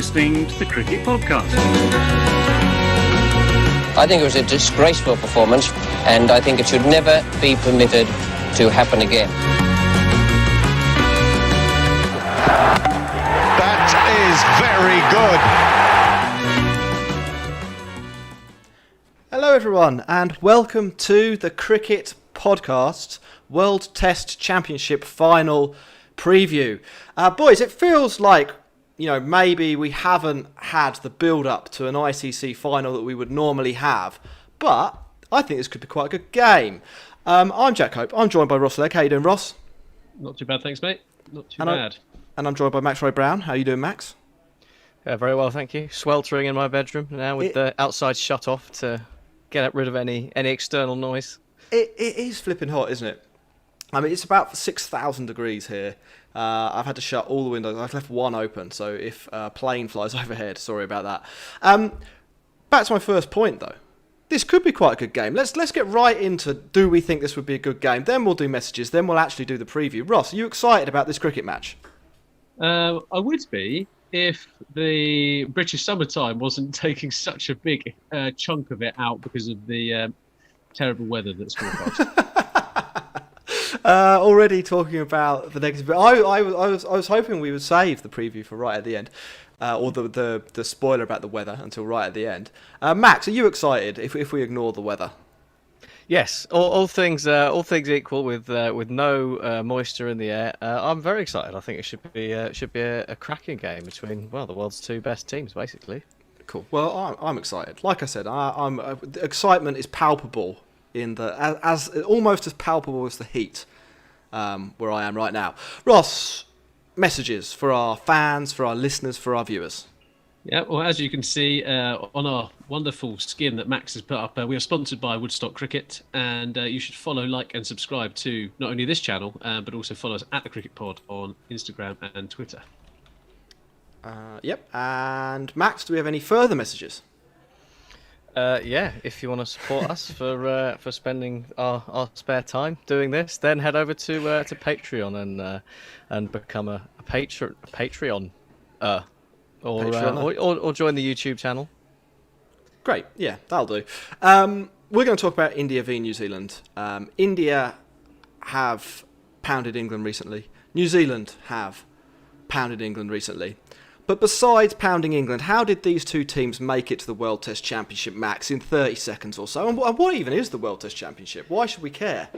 listening to the Cricket Podcast. I think it was a disgraceful performance, and I think it should never be permitted to happen again. That is very good. Hello everyone and welcome to the Cricket Podcast World Test Championship Final Preview. Boys, it feels like, maybe we haven't had the build-up to an ICC final that we would normally have, but I think this could be quite a good game. I'm Jack Hope. I'm joined by Ross Legg. How you doing, Ross? Not too bad, thanks, mate. Not too bad. And I'm joined by Max Roy Brown. How you doing, Max? Yeah, very well, thank you. Sweltering in my bedroom now with the outside shut off to get rid of any external noise. It is flipping hot, isn't it? I mean, it's about 6,000 degrees here. I've had to shut all the windows. I've left one open, so if a plane flies overhead, sorry about that. Back to my first point, though. This could be quite a good game. Let's get right into, do we think this would be a good game? Then we'll do messages. Then we'll actually do the preview. Ross, are you excited about this cricket match? I would be if the British summertime wasn't taking such a big chunk of it out because of the terrible weather that's forecast. Already talking about the negative. I was hoping we would save the preview for right at the end, or the spoiler about the weather until right at the end. Max, are you excited if we ignore the weather? Yes, all things equal with no moisture in the air. I'm very excited. I think it should be a cracking game between the world's two best teams, basically. Cool. Well, I'm excited. Like I said, the excitement is palpable as almost as palpable as the heat where I am right now. Ross, messages for our fans, for our listeners, for our viewers. Yeah, well, as you can see on our wonderful skin that Max has put up, we are sponsored by Woodstock Cricket, and you should follow, like, and subscribe to not only this channel, but also follow us at the Cricket Pod on Instagram and Twitter. Yep. And Max, do we have any further messages? Yeah, if you want to support us for spending our spare time doing this, then head over to Patreon and become a Patreon. Or join the YouTube channel. Great, yeah, that'll do. We're going to talk about India v New Zealand. India have pounded England recently. New Zealand have pounded England recently. But besides pounding England, how did these two teams make it to the World Test Championship, Max, in 30 seconds or so? And what even is the World Test Championship? Why should we care?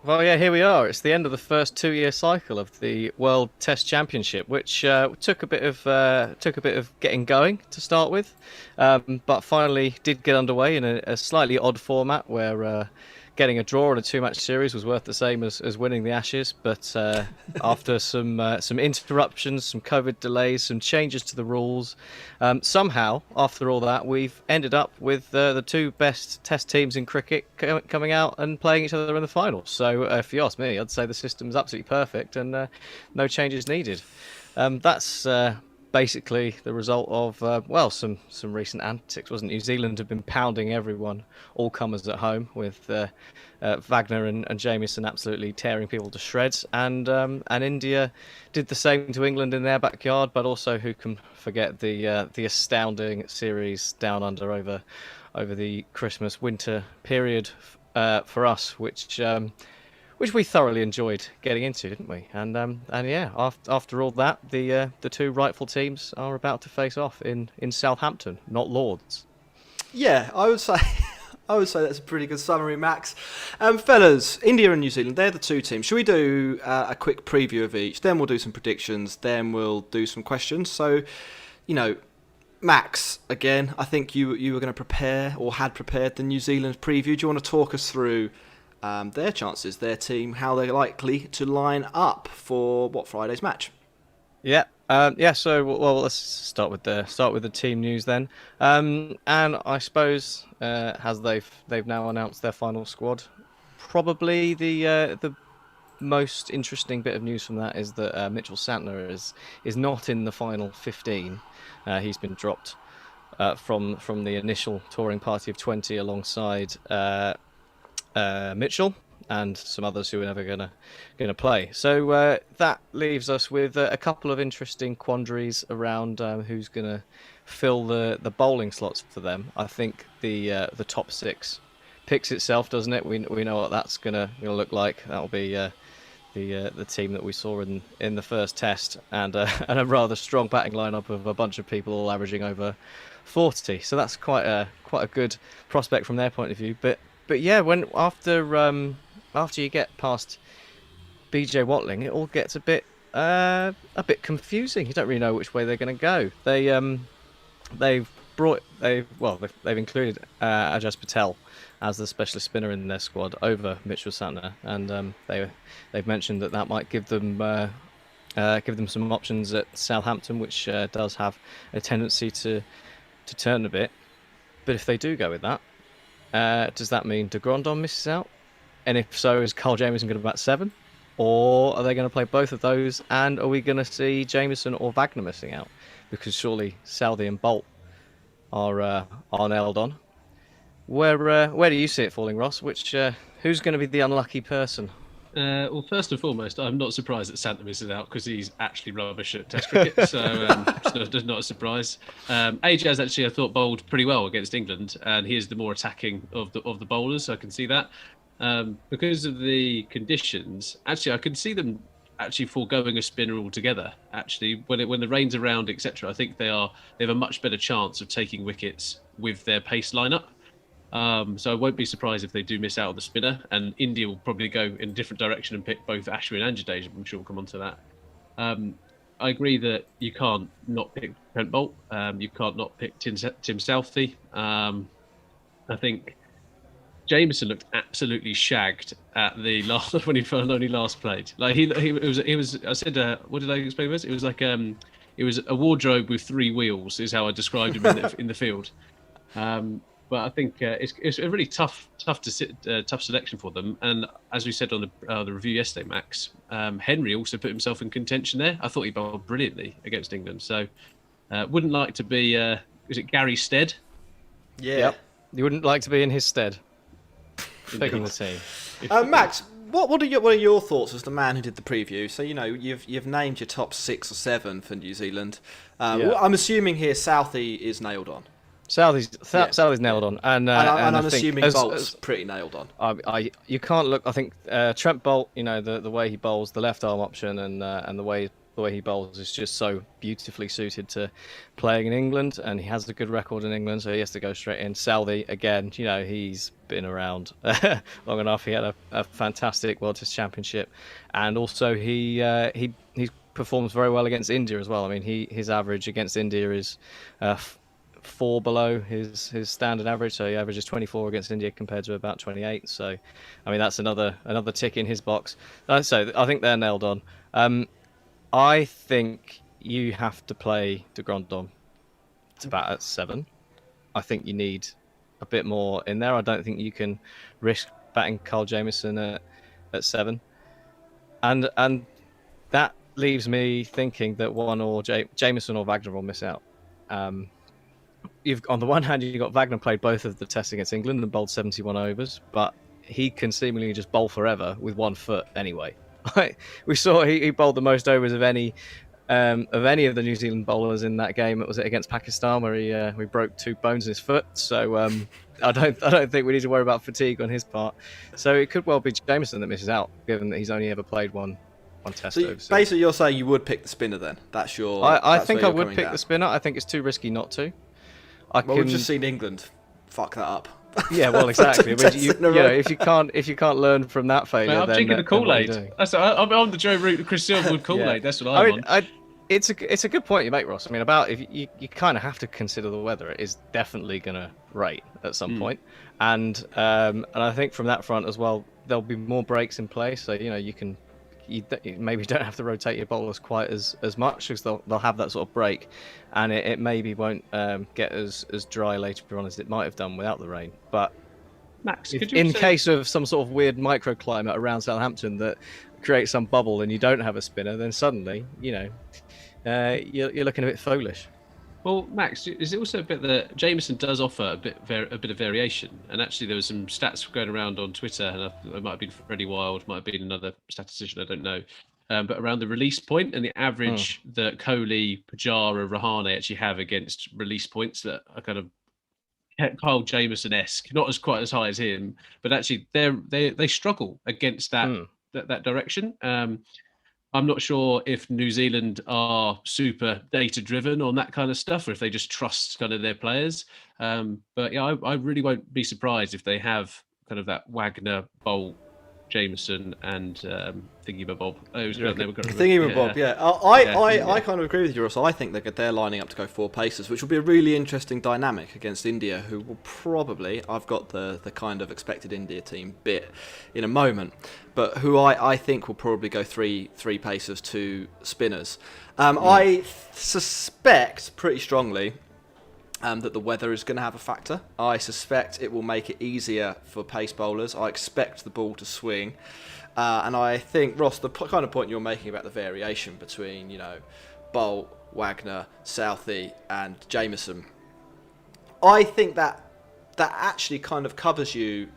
Well, yeah, here we are. It's the end of the first 2-year cycle of the World Test Championship, which took a bit of getting going to start with, but finally did get underway in a slightly odd format where getting a draw in a 2-match series was worth the same as winning the Ashes. But after some interruptions, some COVID delays, some changes to the rules, somehow after all that, we've ended up with the two best Test teams in cricket coming out and playing each other in the finals. So if you ask me, I'd say the system's absolutely perfect and no changes needed. That's basically the result of some recent antics, wasn't it? New Zealand have been pounding everyone, all comers at home, with Wagner and Jamieson absolutely tearing people to shreds, and India did the same to England in their backyard. But also, who can forget the astounding series down under over the Christmas winter period for us, which we thoroughly enjoyed getting into, didn't we? And yeah, after all that, the two rightful teams are about to face off in Southampton, not Lords. Yeah, I would say that's a pretty good summary, Max. Fellas, India and New Zealand, they're the two teams. Should we do a quick preview of each? Then we'll do some predictions. Then we'll do some questions. So, Max, again, I think you were going to prepare or had prepared the New Zealand preview. Do you want to talk us through their chances, their team, how they're likely to line up for Friday's match? Yeah. So let's start with the team news then. And I suppose as they've now announced their final squad, probably the most interesting bit of news from that is that Mitchell Santner is not in the final 15. He's been dropped from the initial touring party of 20 alongside Mitchell, and some others who are never gonna play. So that leaves us with a couple of interesting quandaries around who's gonna fill the bowling slots for them. I think the top six picks itself, doesn't it? We know what that's gonna look like. That'll be the team that we saw in the first test, and a rather strong batting lineup of a bunch of people all averaging over 40. So that's quite a good prospect from their point of view. But yeah, when after you get past BJ Watling, it all gets a bit confusing. You don't really know which way they're going to go. They've included Ajaz Patel as the specialist spinner in their squad over Mitchell Santner, and they've mentioned that might give them some options at Southampton, which does have a tendency to turn a bit. But if they do go with that, does that mean de Grandon misses out? And if so, is Carl Jamieson going to bat 7? Or are they going to play both of those? And are we going to see Jamieson or Wagner missing out? Because surely Southey and Bolt are nailed on. Where do you see it falling, Ross? Who's going to be the unlucky person? Well, first and foremost, I'm not surprised that Santner misses out because he's actually rubbish at Test cricket, so it's not a surprise. Ajaz actually, I thought, bowled pretty well against England, and he is the more attacking of the bowlers. So I can see that. Because of the conditions, actually, I can see them actually foregoing a spinner altogether. Actually, when the rain's around, etc., I think they have a much better chance of taking wickets with their pace lineup. So I won't be surprised if they do miss out on the spinner, and India will probably go in a different direction and pick both Ashwin and Jadeja. I'm sure we'll come on to that. I agree that you can't not pick Trent Bolt. You can't not pick Tim Southey. I think Jameson looked absolutely shagged at the last when he only last played. Like he was. I said, what did I explain this? It was like it was a wardrobe with 3 wheels. Is how I described him in the field. But I think it's a really tough selection for them. And as we said on the review yesterday, Max, Henry also put himself in contention there. I thought he bowled brilliantly against England. So wouldn't like to be, is it Gary Stead? Yeah. Yep. You wouldn't like to be in his stead. Picking the team. Max, what are your thoughts as the man who did the preview? So you've named your top 6 or 7 for New Zealand. I'm assuming here Southey is nailed on. Southey's nailed on, and I'm assuming Bolt's pretty nailed on. You can't look. I think Trent Bolt, the way he bowls, the left arm option, and the way he bowls is just so beautifully suited to playing in England, and he has a good record in England, so he has to go straight in. Southey, again, he's been around long enough. He had a fantastic World Test Championship, and also he performs very well against India as well. I mean, his average against India is 4 below his standard average, so he averages 24 against India compared to about 28. So, I mean, that's another tick in his box. So I think they're nailed on. I think you have to play de Grandon to bat at 7. I think you need a bit more in there. I don't think you can risk batting Carl Jamieson at 7, and that leaves me thinking that one or Jamieson or Wagner will miss out. On the one hand, you've got Wagner played both of the tests against England and bowled 71 overs, but he can seemingly just bowl forever with 1 foot anyway. We saw he bowled the most overs of any of the New Zealand bowlers in that game. It was against Pakistan where he broke 2 bones in his foot. So I don't think we need to worry about fatigue on his part. So it could well be Jamieson that misses out, given that he's only ever played one test. So basically, you're saying you would pick the spinner then? That's your. I think I would pick the spinner. I think it's too risky not to. We've just seen England fuck that up. Yeah, well, exactly. I mean, if you can't learn from that failure, I'm drinking the Kool-Aid. I'm on the Joe Root, Chris Silverwood Kool-Aid. Yeah. That's what I'm on. It's a good point you make, Ross. I mean, if you kind of have to consider the weather. It is definitely going to rain at some point, and I think from that front as well, there'll be more breaks in play. So you maybe don't have to rotate your bowlers quite as much, because they'll have that sort of break, and it maybe won't get as dry later on as it might have done without the rain. But Max, in case of some sort of weird microclimate around Southampton that creates some bubble and you don't have a spinner, then suddenly you're looking a bit foolish. Well, Max, is it also a bit that Jameson does offer a bit of variation? And actually, there was some stats going around on Twitter, and it might have been Freddie Wild, might have been another statistician, I don't know, but around the release point and the average that Kohli, Pujara, Rahane actually have against release points that are kind of Kyle Jameson-esque, not as quite as high as him, but actually they struggle against that direction. I'm not sure if New Zealand are super data driven on that kind of stuff, or if they just trust kind of their players. But yeah, I really won't be surprised if they have kind of that Wagner, Bolt, Jameson, and Thingy-Bob. Thingy-Bob, yeah. I kind of agree with you, Ross. I think they're lining up to go 4 paces, which will be a really interesting dynamic against India, who will probably, I've got the kind of expected India team bit in a moment, but who I think will probably go three pacers, 2 spinners. I suspect pretty strongly that the weather is going to have a factor. I suspect it will make it easier for pace bowlers. I expect the ball to swing. And I think, Ross, the kind of point you're making about the variation between, Bolt, Wagner, Southey and Jameson, I think that actually kind of covers you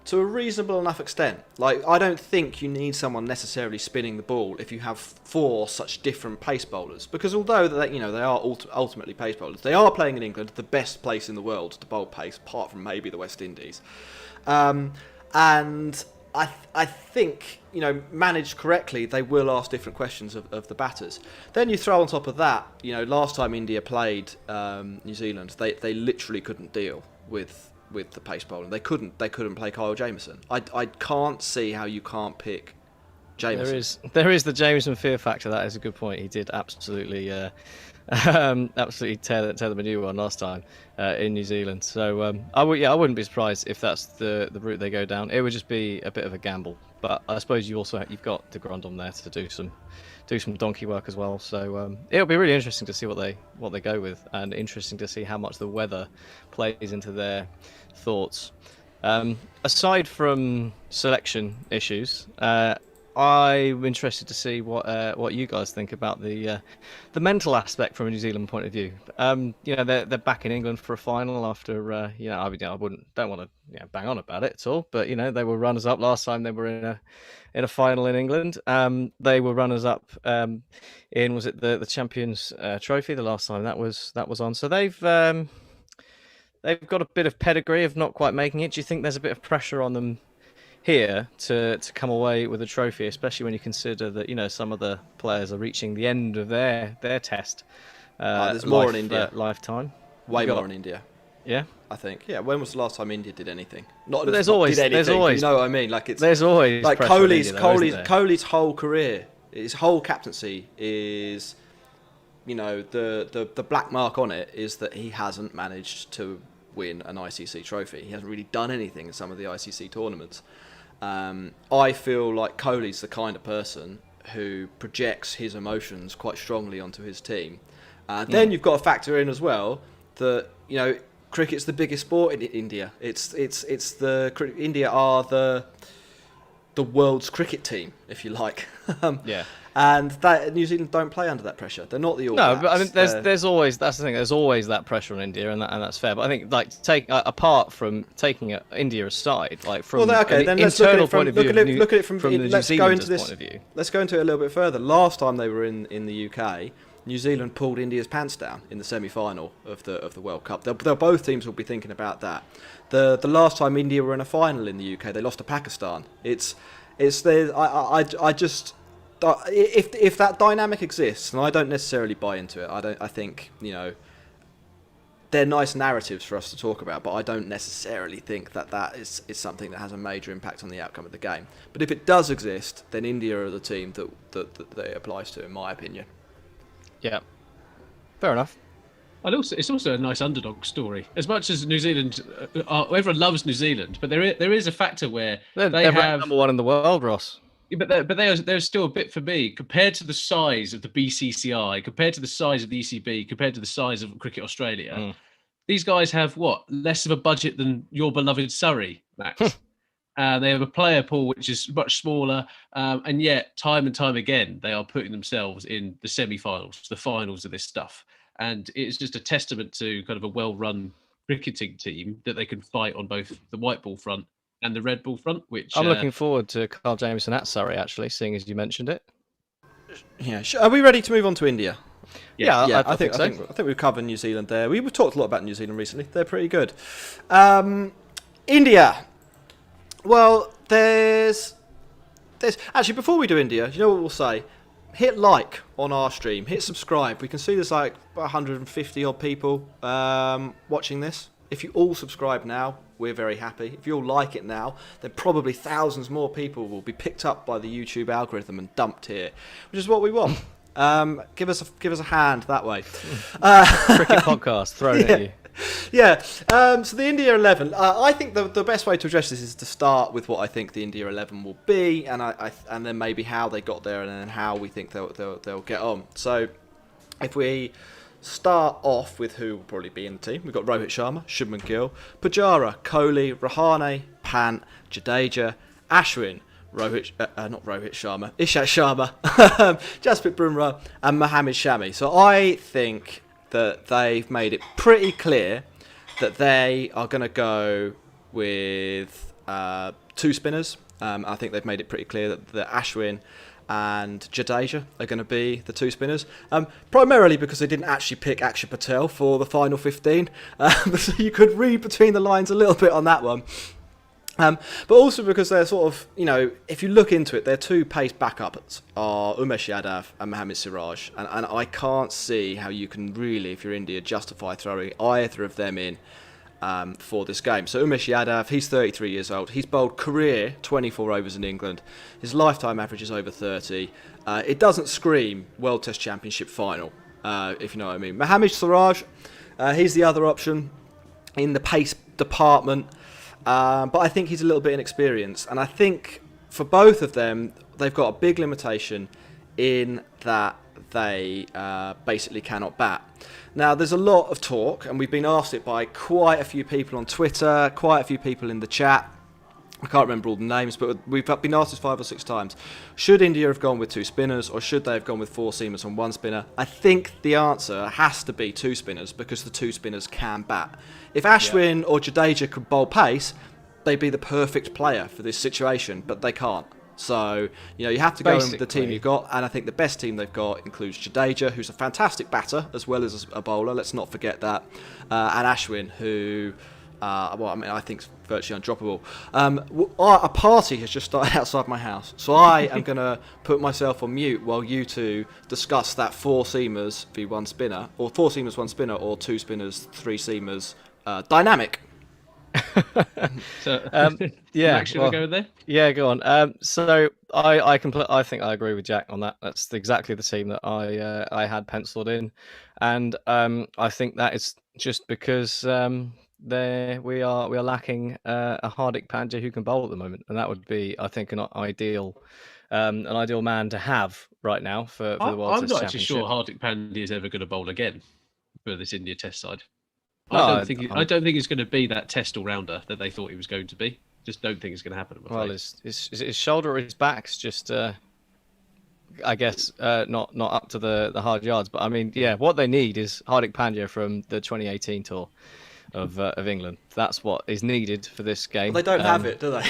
to a reasonable enough extent. Like, I don't think you need someone necessarily spinning the ball if you have 4 such different pace bowlers, because although they are ultimately pace bowlers, they are playing in England, the best place in the world to bowl pace, apart from maybe the West Indies. And I think, managed correctly, they will ask different questions of the batters. Then you throw on top of that, last time India played New Zealand, they literally couldn't deal with the pace bowling. They couldn't play Kyle Jameson. I can't see how you can't pick Jameson. There is the Jameson fear factor. That is a good point. He did absolutely absolutely tear them a new one last time in New Zealand. So I wouldn't be surprised if that's the route they go down. It would just be a bit of a gamble. But I suppose you've got de Grandhomme there to do some donkey work as well. So it'll be really interesting to see what they go with, and interesting to see how much the weather plays into their thoughts. Aside from selection issues, I'm interested to see what you guys think about the mental aspect from a New Zealand point of view. They're back in England for a final after I don't want to bang on about it at all, but they were runners up last time they were in a final in England. They were runners up in, was it the Champions Trophy the last time that was on. So they've got a bit of pedigree of not quite making it. Do you think there's a bit of pressure on them here to come away with a trophy, especially when you consider that some of the players are reaching the end of their test? There's more in India. Lifetime. Way more in India. Yeah, I think. Yeah, when was the last time India did anything? Not. But there's always. You know what I mean? Like there's always like Kohli's Kohli's whole career, his whole captaincy is, the black mark on it is that he hasn't managed to win an ICC trophy. He hasn't really done anything in some of the ICC tournaments. I feel like Kohli's the kind of person who projects his emotions quite strongly onto his team. Then you've got to factor in as well that cricket's the biggest sport in India. India are the world's cricket team, if you like. Yeah. And that New Zealand don't play under that pressure. They're not the All Blacks. No, but I mean, there's always, that's the thing. There's always that pressure on India, and that's fair. But I think, apart from taking India aside, from then let's internal point of view, look at it from the New Zealanders' point of view. Let's go into it a little bit further. Last time they were in the UK, New Zealand pulled India's pants down in the semi-final of the World Cup. They'll both teams will be thinking about that. The last time India were in a final in the UK, they lost to Pakistan. If that dynamic exists, and I don't necessarily buy into it, I think they're nice narratives for us to talk about, but I don't necessarily think that is something that has a major impact on the outcome of the game. But if it does exist, then India are the team that it applies to, in my opinion. Yeah, fair enough. And also, it's also a nice underdog story. As much as New Zealand, everyone loves New Zealand, but there is a factor where they have number one in the world, Ross. But they're still a bit, for me, compared to the size of the BCCI, compared to the size of the ECB, compared to the size of Cricket Australia. These guys have less of a budget than your beloved Surrey, Max. They have a player pool which is much smaller, and yet time and time again they are putting themselves in the semi-finals, the finals of this stuff. And it's just a testament to kind of a well-run cricketing team that they can fight on both the white ball front and the red ball front. Which I'm looking forward to Carl Jamieson at Surrey, actually, seeing as you mentioned it. Yeah, are we ready to move on to India? Yeah, I think so. I think we've covered New Zealand there. We've talked a lot about New Zealand recently. They're pretty good. India. Well, there's actually, before we do India, you know what we'll say? Hit like on our stream. Hit subscribe. We can see there's like 150 odd people watching this. If you all subscribe now, we're very happy. If you all like it now, then probably thousands more people will be picked up by the YouTube algorithm and dumped here, which is what we want. Give us a hand that way. Cricket podcast thrown at you. Yeah. So the India 11. I think the best way to address this is to start with what I think the India 11 will be, and and then maybe how they got there, and then how we think they'll get on. So if we start off with who will probably be in the team, we've got Rohit Sharma, Shubman Gill, Pujara, Kohli, Rahane, Pant, Jadeja, Ashwin, not Rohit Sharma, Ishant Sharma, Jasprit Bumrah, and Mohammad Shami. So I think that they've made it pretty clear that they are going to go with two spinners. I think they've made it pretty clear that Ashwin and Jadeja are going to be the two spinners, primarily because they didn't actually pick Akshar Patel for the final 15, so you could read between the lines a little bit on that one. But also because they're sort of, if you look into it, their two pace backups are Umesh Yadav and Mohammad Siraj, and I can't see how you can really, if you're India, justify throwing either of them in for this game. So Umesh Yadav, he's 33 years old. He's bowled career 24 overs in England. His lifetime average is over 30. It doesn't scream World Test Championship final, if you know what I mean. Mohammad Siraj, he's the other option in the pace department. But I think he's a little bit inexperienced. And I think for both of them, they've got a big limitation in that they basically cannot bat. Now, there's a lot of talk, and we've been asked it by quite a few people on Twitter, quite a few people in the chat. I can't remember all the names, but we've been asked this 5 or 6 times. Should India have gone with two spinners, or should they have gone with four seamers and one spinner? I think the answer has to be two spinners, because the two spinners can bat. If Ashwin or Jadeja could bowl pace, they'd be the perfect player for this situation, but they can't. So, you have to go in with the team you've got, and I think the best team they've got includes Jadeja, who's a fantastic batter, as well as a bowler, let's not forget that, and Ashwin, who... I think it's virtually undroppable. A party has just started outside my house, so I am going to put myself on mute while you two discuss that four seamers v one spinner, or four seamers, one spinner, or two spinners, three seamers dynamic. So, yeah, should we go there? Yeah, go on. So I think I agree with Jack on that. That's exactly the team that I had penciled in, and I think that is just because we are lacking a Hardik Pandya who can bowl at the moment, and that would be, I think, an ideal man to have right now for the World Test Championship. I'm not actually sure Hardik Pandya is ever going to bowl again for this India Test side. I don't think he's going to be that Test all-rounder that they thought he was going to be. Just don't think it's going to happen. Well, his shoulder or his back's just, I guess, not up to the hard yards. But I mean, yeah, what they need is Hardik Pandya from the 2018 tour of England. That's what is needed for this game. Well, they don't have it, do they?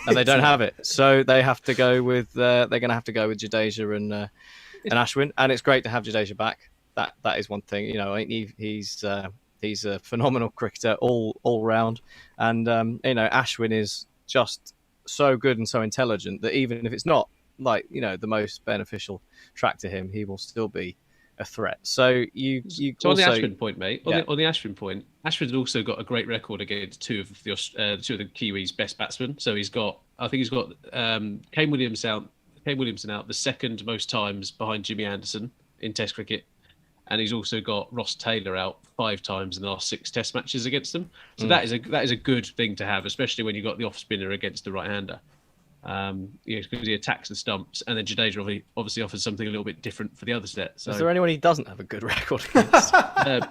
And they don't have it, so they have to go with. They're going to have to go with Jadeja and Ashwin, and it's great to have Jadeja back. That is one thing. He's a phenomenal cricketer all round, and Ashwin is just so good and so intelligent that even if it's not the most beneficial track to him, he will still be a threat. So on the Ashwin point, mate. On the Ashwin point, Ashwin's also got a great record against two of the Kiwis' best batsmen. So he's got Kane Williamson out the second most times behind Jimmy Anderson in Test cricket. And he's also got Ross Taylor out 5 times in the last 6 Test matches against them. So that is a good thing to have, especially when you've got the off spinner against the right hander. Because he attacks the stumps, and then Jadeja obviously offers something a little bit different for the other set. So, Is there anyone he doesn't have a good record against?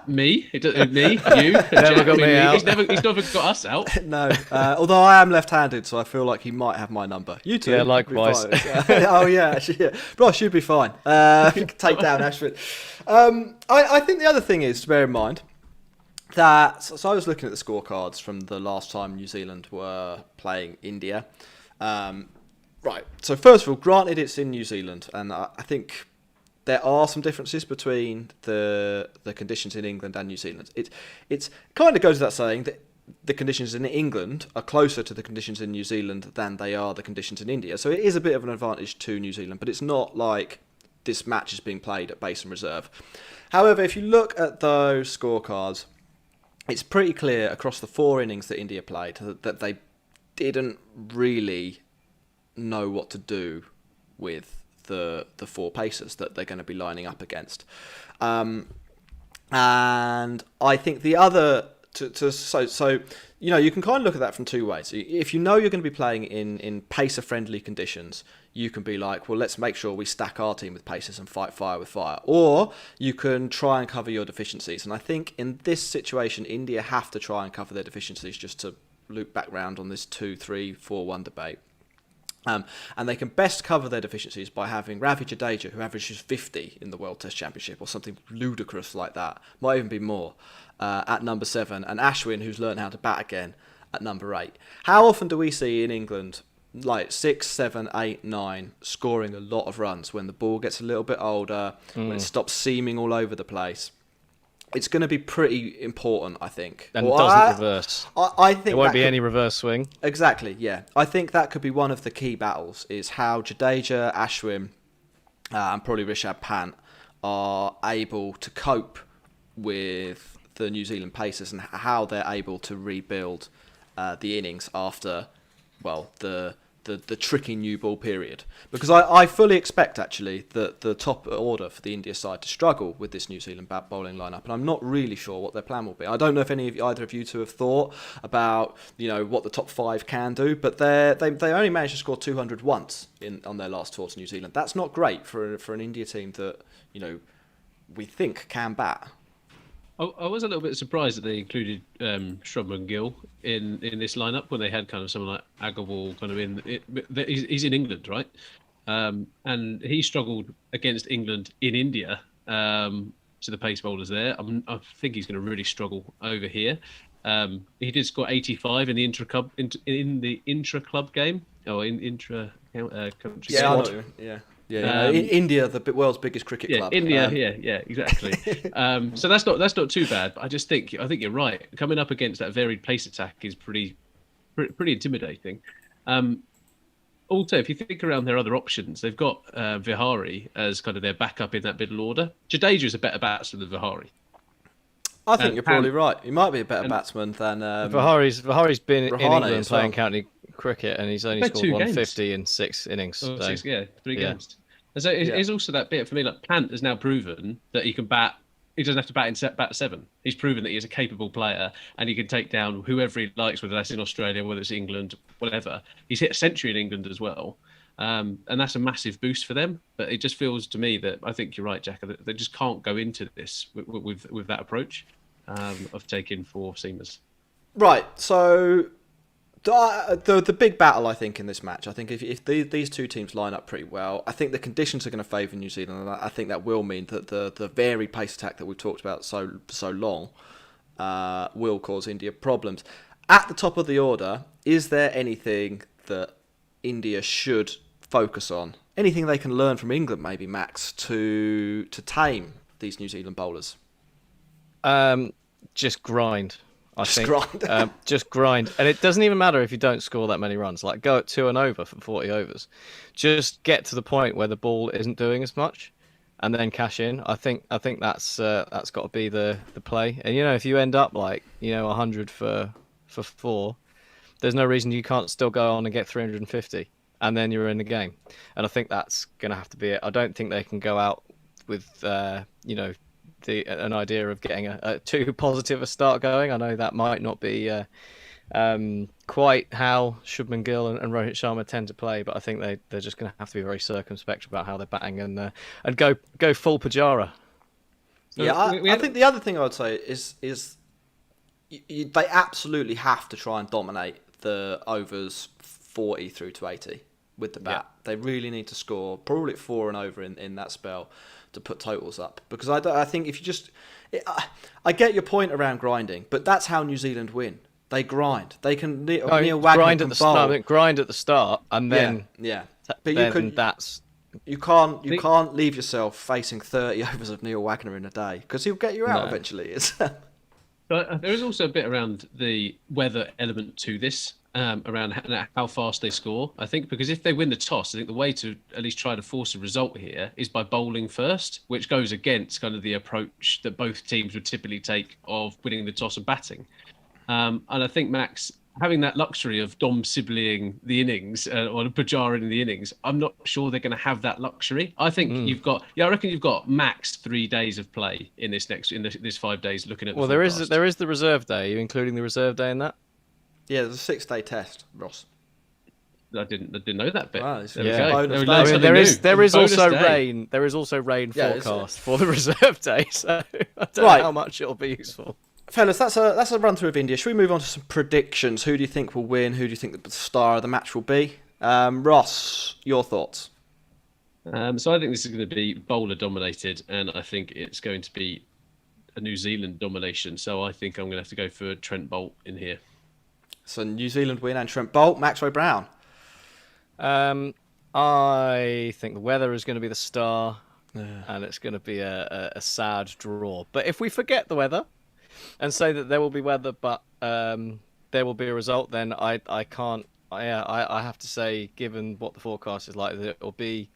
me, you, never got me out. He's never got us out. No, although I am left-handed, so I feel like he might have my number. You too. Yeah, likewise. Oh yeah, actually, yeah. Ross should be fine. Take down Ashford. I think the other thing is to bear in mind that. So I was looking at the scorecards from the last time New Zealand were playing India. Right. So first of all, granted it's in New Zealand, and I think there are some differences between the conditions in England and New Zealand. It's kind of goes without saying that the conditions in England are closer to the conditions in New Zealand than they are the conditions in India. So it is a bit of an advantage to New Zealand, but it's not like this match is being played at base and reserve. However, if you look at those scorecards, it's pretty clear across the 4 innings that India played that they didn't really know what to do with the 4 pacers that they're going to be lining up against. And I think the other so you can kind of look at that from 2 ways. If you know you're going to be playing in pacer friendly conditions, you can be like, well, let's make sure we stack our team with pacers and fight fire with fire. Or you can try and cover your deficiencies. And I think in this situation, India have to try and cover their deficiencies, just to loop back round on this 2-3-4-1 debate. And they can best cover their deficiencies by having Ravi Jadeja, who averages 50 in the World Test Championship, or something ludicrous like that, might even be more, at number 7, and Ashwin, who's learned how to bat again, at number 8. How often do we see in England, like 6, 7, 8, 9, scoring a lot of runs when the ball gets a little bit older, when it stops seaming all over the place? It's going to be pretty important, I think. And doesn't reverse. I think there won't be any reverse swing. Exactly, yeah. I think that could be one of the key battles, is how Jadeja, Ashwin, and probably Rishabh Pant are able to cope with the New Zealand Pacers and how they're able to rebuild the innings after, well, the tricky new ball period. Because I fully expect, actually, that the top order for the India side to struggle with this New Zealand bat bowling lineup, and I'm not really sure what their plan will be. I don't know if either of you two have thought about what the top 5 can do, but they only managed to score 200 once on their last tour to New Zealand. That's not great for an India team that we think can bat. I was a little bit surprised that they included Shubman Gill in this lineup when they had kind of someone like Agarwal kind of in. He's in England, right? And he struggled against England in India to the pace bowlers there. I think he's going to really struggle over here. He did score 85 in the intra-club game or in intra-country squad. Yeah, India, the world's biggest cricket club. India, yeah, exactly. So that's not too bad. But I think you're right. Coming up against that varied pace attack is pretty intimidating. Also, if you think around their other options, they've got Vihari as kind of their backup in that middle order. Jadeja is a better batsman than Vihari. I think you're probably right. He might be a better batsman than Vihari's been in Rahane England playing county cricket, and he's only scored 150 in 6 innings. Oh, so. 3 games. And so it's also that bit for me. Like Pant has now proven that he can bat. He doesn't have to bat in bat 7. He's proven that he is a capable player and he can take down whoever he likes, whether that's in Australia, whether it's England, whatever. He's hit a century in England as well. And that's a massive boost for them. But it just feels to me that I think you're right, Jack, that they just can't go into this with that approach of taking 4 seamers. Right. So the big battle, I think, in this match, I think if these two teams line up pretty well, I think the conditions are going to favour New Zealand, and I think that will mean that the varied pace attack that we've talked about so long will cause India problems. At the top of the order, is there anything that India should focus on? Anything they can learn from England, maybe, Max, to tame these New Zealand bowlers? Just grind. Grind. Just grind. And it doesn't even matter if you don't score that many runs. Like, go at 2 and over for 40 overs. Just get to the point where the ball isn't doing as much and then cash in. I think that's got to be the play. And, if you end up like, 100 for 4, there's no reason you can't still go on and get 350. And then you're in the game. And I think that's going to have to be it. I don't think they can go out with, an idea of getting a too positive a start going. I know that might not be quite how Shubman Gill and Rohit Sharma tend to play, but I think they're just going to have to be very circumspect about how they're batting and go full Pujara. Yeah, I think the other thing I would say is they absolutely have to try and dominate the overs 40 through to 80 with the bat. Yeah. They really need to score probably at 4 and over in that spell to put totals up. Because I think if you just... I get your point around grinding, but that's how New Zealand win. They grind. They can... Neil Wagner grind can at the bowl. start. Grind at the start, and then... Yeah. But then that's... You can't leave yourself facing 30 overs of Neil Wagner in a day, because he'll get you out eventually. But there is also a bit around the weather element to this, around how fast they score. I think because if they win the toss, I think the way to at least try to force a result here is by bowling first, which goes against kind of the approach that both teams would typically take of winning the toss and batting. And I think Max, having that luxury of Dom Sibleying the innings or Pujara in the innings, I'm not sure they're going to have that luxury. I think I reckon you've got max 3 days of play in this 5 days looking at the forecast. there is the reserve day. Are you including the reserve day in that? Yeah, there's a 6-day test, Ross. I didn't know that bit. Wow, there is also rain. There is also rain forecast for the reserve day, so I don't know how much it'll be useful. Fellas, that's a run through of India. Should we move on to some predictions? Who do you think will win? Who do you think the star of the match will be? Ross, your thoughts? So I think this is going to be bowler dominated, and I think it's going to be a New Zealand domination. So I think I'm going to have to go for Trent Boult in here. So New Zealand win and Trent Boult. Maxwell Brown. I think the weather is going to be the star, and it's going to be a sad draw. But if we forget the weather and say that there will be weather, but there will be a result, then I have to say, given what the forecast is like, that it will be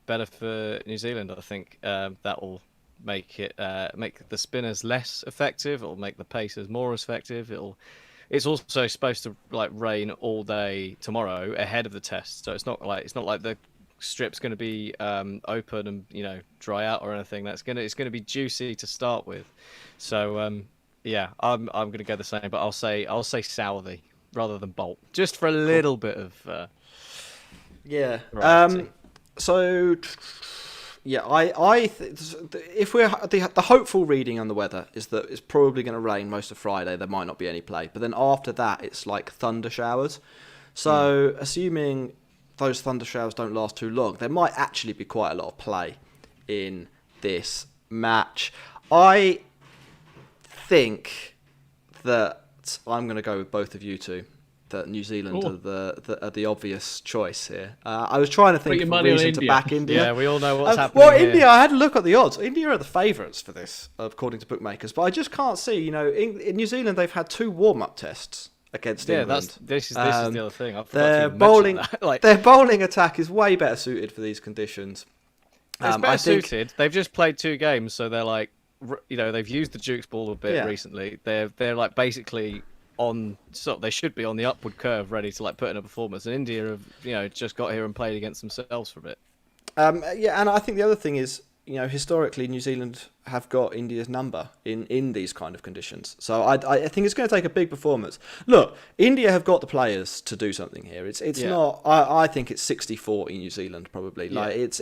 better for New Zealand. I think that will make the spinners less effective. It'll make the pacers more effective. It's also supposed to rain all day tomorrow ahead of the test, so it's not like the strip's going to be open and dry out or anything. It's going to be juicy to start with. So I'm going to go the same, but I'll say Southey rather than Boult, just for a little bit of variety. If we're the hopeful reading on the weather is that it's probably going to rain most of Friday. There might not be any play, but then after that it's like thunder showers. So assuming those thunder showers don't last too long, there might actually be quite a lot of play in this match. I think that I'm going to go with both of you two. That New Zealand are the obvious choice here. I was trying to think of a reason to back India. Yeah, we all know what's happening here. India, I had a look at the odds. India are the favourites for this, according to bookmakers. But I just can't see, in New Zealand, they've had 2 warm-up tests against England. This is the other thing. Their bowling attack is way better suited for these conditions. It's better suited. They've just played 2 games, so they're they've used the Duke's ball a bit recently. They're basically they should be on the upward curve, ready to put in a performance. And India have just got here and played against themselves for a bit. And I think the other thing is, historically New Zealand have got India's number in these kind of conditions. So I think it's going to take a big performance. Look, India have got the players to do something here. It's not. I think it's 60-40 New Zealand probably. It's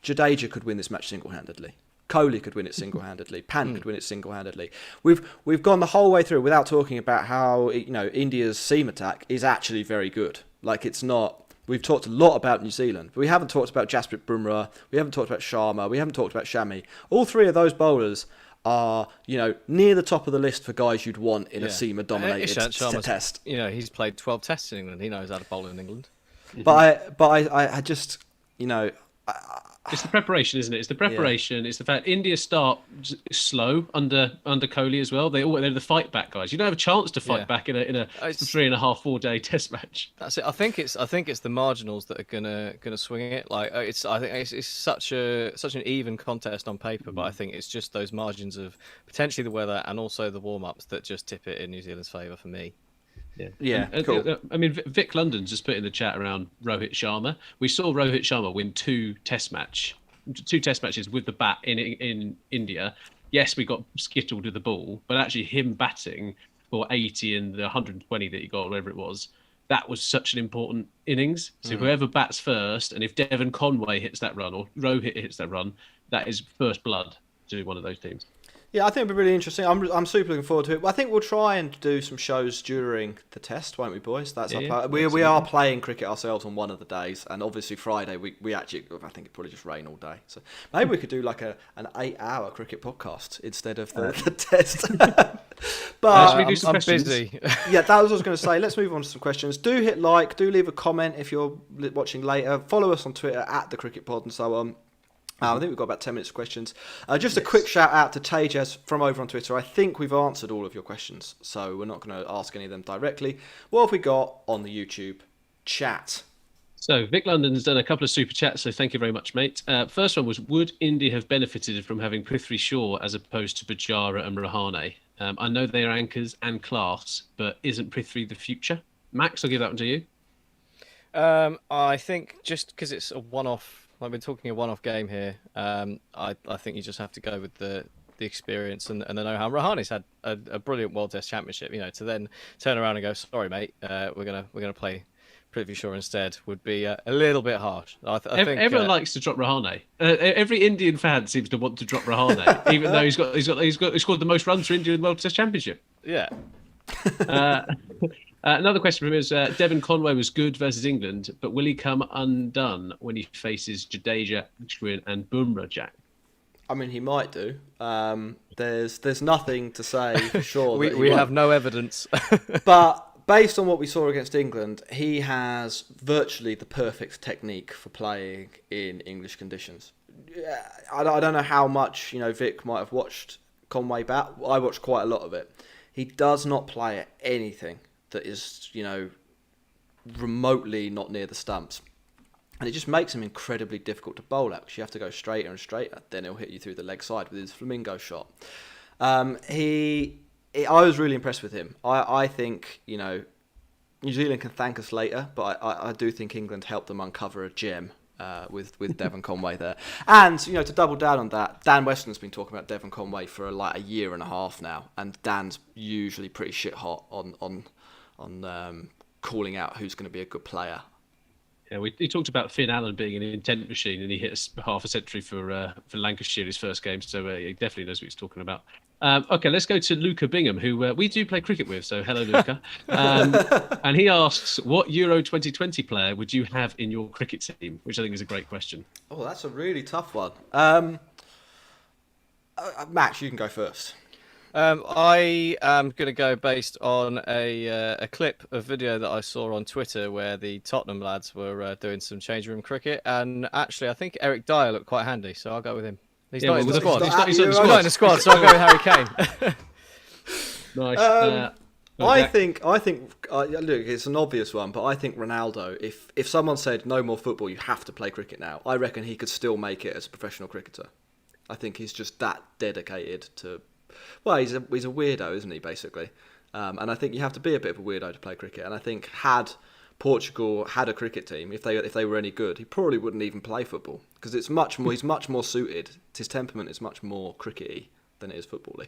Jadeja could win this match single-handedly. Kohli could win it single-handedly. Pant could win it single-handedly. We've gone the whole way through without talking about how India's seam attack is actually very good. It's not. We've talked a lot about New Zealand, but we haven't talked about Jasprit Bumrah. We haven't talked about Sharma. We haven't talked about Shami. All 3 of those bowlers are near the top of the list for guys you'd want in a seamer-dominated test. He's played 12 tests in England. He knows how to bowl in England. But I just It's the preparation, isn't it? It's the preparation. Yeah. It's the fact India start slow under Kohli as well. They're the fight back guys. You don't have a chance to fight back in a 3.5, 4 day test match. That's it. I think it's the marginals that are gonna swing it. I think it's such an even contest on paper, but I think it's just those margins of potentially the weather and also the warm ups that just tip it in New Zealand's favour for me. Yeah. Cool. I mean, Vic London's just put in the chat around Rohit Sharma. We saw Rohit Sharma win 2 test matches with the bat in India. Yes, we got skittled with the ball, but actually him batting for 80 and the 120 that he got, whatever it was, that was such an important innings. So whoever bats first, and if Devon Conway hits that run or Rohit hits that run, that is first blood to one of those teams. Yeah, I think it'll be really interesting. I'm super looking forward to it. I think we'll try and do some shows during the test, won't we, boys? That's our plan. We are playing cricket ourselves on one of the days, and obviously Friday we actually, I think it probably just rain all day. So maybe we could do like an 8-hour cricket podcast instead of the test. But we do some I'm questions? busy. yeah, that was what I was going to say. Let's move on to some questions. Do hit like, do leave a comment if you're watching later. Follow us on Twitter at the Cricket Pod and so on. I think we've got about 10 minutes of questions. Just a quick shout out to Tejas from over on Twitter. I think we've answered all of your questions, so we're not going to ask any of them directly. What have we got on the YouTube chat? So Vic London's done a couple of super chats, so thank you very much, mate. First one was, would India have benefited from having Prithvi Shaw as opposed to Pujara and Rahane? I know they are anchors and class, but isn't Prithvi the future? Max, I'll give that one to you. I think just because it's a one-off, I've been talking a one-off game here. I think you just have to go with the experience and the know-how. Rahane's had a brilliant World Test Championship. To then turn around and go, sorry, mate, we're gonna play Prithvi Shaw instead would be a little bit harsh. I think everyone likes to drop Rahane. Every Indian fan seems to want to drop Rahane, even though he's scored the most runs for India in the World Test Championship. Yeah. Another question from him is, Devon Conway was good versus England, but will he come undone when he faces Jadeja, Ashwin and Bumrah, Jack? I mean, he might do. There's nothing to say for sure. we have no evidence. But based on what we saw against England, he has virtually the perfect technique for playing in English conditions. I don't know how much Vic might have watched Conway bat. I watched quite a lot of it. He does not play at anything that is, remotely not near the stumps. And it just makes him incredibly difficult to bowl at because you have to go straighter and straighter. Then he'll hit you through the leg side with his flamingo shot. I was really impressed with him. I think, New Zealand can thank us later, but I do think England helped them uncover a gem with Devon Conway there. And, to double down on that, Dan Weston's been talking about Devon Conway for like a year and a half now. And Dan's usually pretty shit hot on calling out who's going to be a good player. Yeah, he talked about Finn Allen being an intent machine, and he hit half a century for Lancashire his first game, so he definitely knows what he's talking about. Okay, let's go to Luca Bingham, who we do play cricket with, so hello, Luca. And he asks, what Euro 2020 player would you have in your cricket team? Which I think is a great question. Oh, that's a really tough one. Max, you can go first. I am going to go based on a clip of video that I saw on Twitter where the Tottenham lads were doing some change room cricket, and actually I think Eric Dyer looked quite handy, so I'll go with him. He's not in the squad. He's not in the squad, so I'll go with Harry Kane. Nice. I think look, it's an obvious one, but I think Ronaldo, if someone said no more football, you have to play cricket now, I reckon he could still make it as a professional cricketer. I think he's just that dedicated to. Well, he's a weirdo, isn't he? Basically, and I think you have to be a bit of a weirdo to play cricket. And I think had Portugal had a cricket team, if they were any good, he probably wouldn't even play football because it's much more. He's much more suited. His temperament is much more crickety than it is football-y.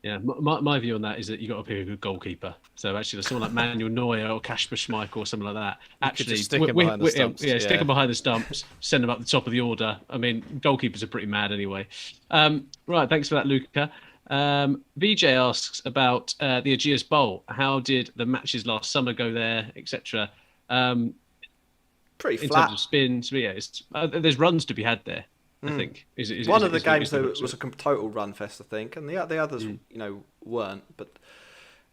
Yeah, my view on that is that you got to be a good goalkeeper. So actually, someone like Manuel Neuer or Kasper Schmeichel or something like that. Actually, stick him behind the stumps. Yeah, stick him behind the stumps, send him up the top of the order. I mean, goalkeepers are pretty mad anyway. Right, thanks for that, Luca. VJ asks about the Aegeus Bowl. How did the matches last summer go there, etc.? Pretty in flat. terms of spins. Yeah, there's runs to be had there. I think is one of the games though was a total run fest, I think, and the others, weren't. But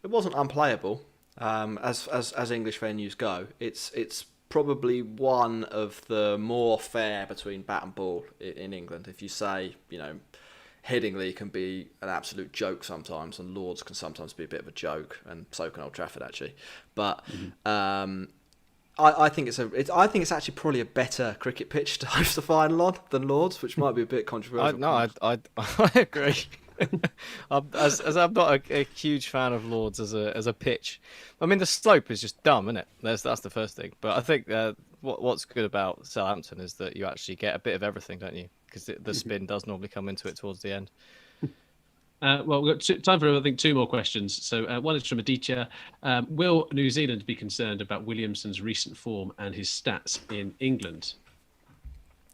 it wasn't unplayable. As English venues go, it's probably one of the more fair between bat and ball in England. If you say, Headingley can be an absolute joke sometimes, and Lords can sometimes be a bit of a joke, and so can Old Trafford actually. But I think it's actually probably a better cricket pitch to host the final on than Lords, which might be a bit controversial. I agree. As I'm not a huge fan of Lords as a pitch. I mean, the slope is just dumb, isn't it? That's the first thing. But I think what's good about Southampton is that you actually get a bit of everything, don't you? Because the spin does normally come into it towards the end. Well, we've got time for, I think, two more questions. So one is from Aditya. Will New Zealand be concerned about Williamson's recent form and his stats in England?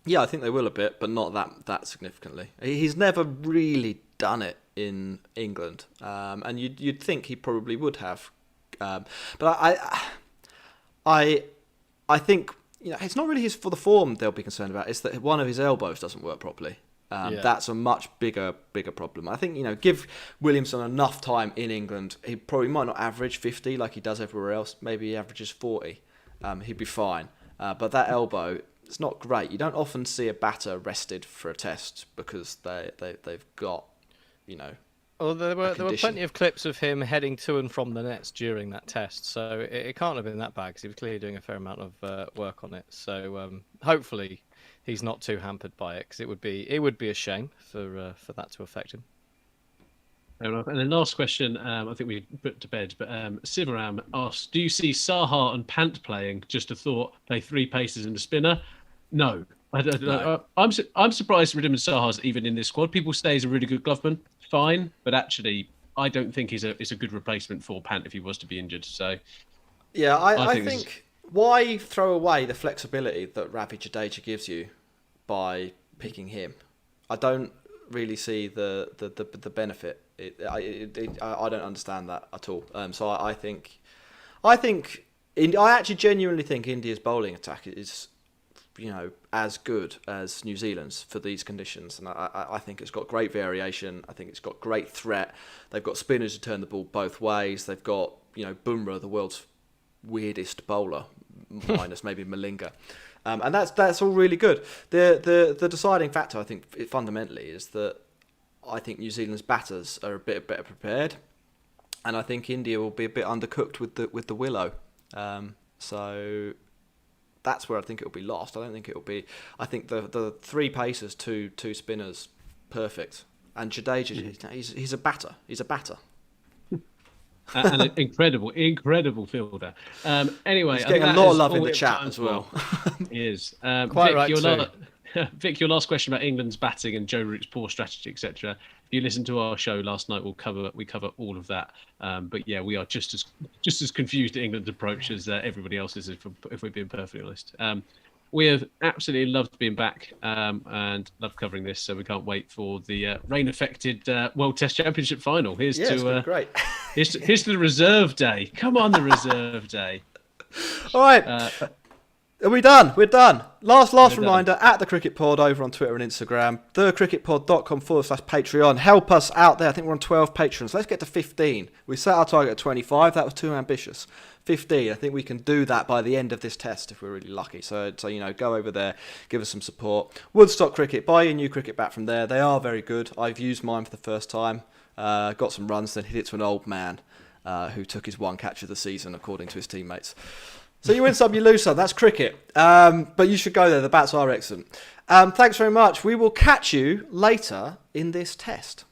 Yeah, I think they will a bit, but not that significantly. He's never really done it in England, and you'd think he probably would have. But I think it's not really for the form they'll be concerned about. It's that one of his elbows doesn't work properly. That's a much bigger problem. I think give Williamson enough time in England, he probably might not average 50 like he does everywhere else. Maybe he averages 40. He'd be fine. But that elbow, it's not great. You don't often see a batter rested for a test because they've got Well, there were plenty of clips of him heading to and from the nets during that test, so it can't have been that bad because he was clearly doing a fair amount of work on it. So hopefully he's not too hampered by it, because it would be a shame for that to affect him. Fair enough. And then last question, I think we put to bed, but Sivaram asks, do you see Saha and Pant playing? Just a thought, play three paces and a spinner? No. I'm surprised Ridham and Saha's even in this squad. People say he's a really good gloveman, fine, but actually I don't think he's a good replacement for Pant if he was to be injured. So yeah, I think why throw away the flexibility that Ravi Jadeja gives you by picking him? I don't really see the benefit. I don't understand that at all. So I actually genuinely think India's bowling attack is as good as New Zealand's for these conditions, and I think it's got great variation. I think it's got great threat. They've got spinners who turn the ball both ways. They've got Bumrah, the world's weirdest bowler, minus maybe Malinga, and that's all really good. The deciding factor, I think, fundamentally is that I think New Zealand's batters are a bit better prepared, and I think India will be a bit undercooked with the willow. So that's where I think it'll be lost. I don't think it'll be. I think the three pacers, two spinners, perfect. And Jadeja, he's a batter. He's a batter. And an incredible fielder. Anyway, he's getting a lot of love in the chat as well. He is. Quite right. Vic, your last question about England's batting and Joe Root's poor strategy, etc. If you listened to our show last night, we cover all of that. But yeah, we are just as confused at England's approach as everybody else is, if we're being perfectly honest. We have absolutely loved being back and loved covering this. So we can't wait for the rain-affected World Test Championship final. It's been great. here's to the reserve day. Come on, the reserve day. All right. Are we done? We're done. Last reminder, at the Cricket Pod over on Twitter and Instagram, thecricketpod.com/Patreon. Help us out there. I think we're on 12 patrons. Let's get to 15. We set our target at 25. That was too ambitious. 15. I think we can do that by the end of this test if we're really lucky. So go over there, give us some support. Woodstock Cricket, buy your new cricket bat from there. They are very good. I've used mine for the first time. Got some runs, then hit it to an old man who took his one catch of the season, according to his teammates. So you win some, you lose some. That's cricket. But you should go there. The bats are excellent. Thanks very much. We will catch you later in this test.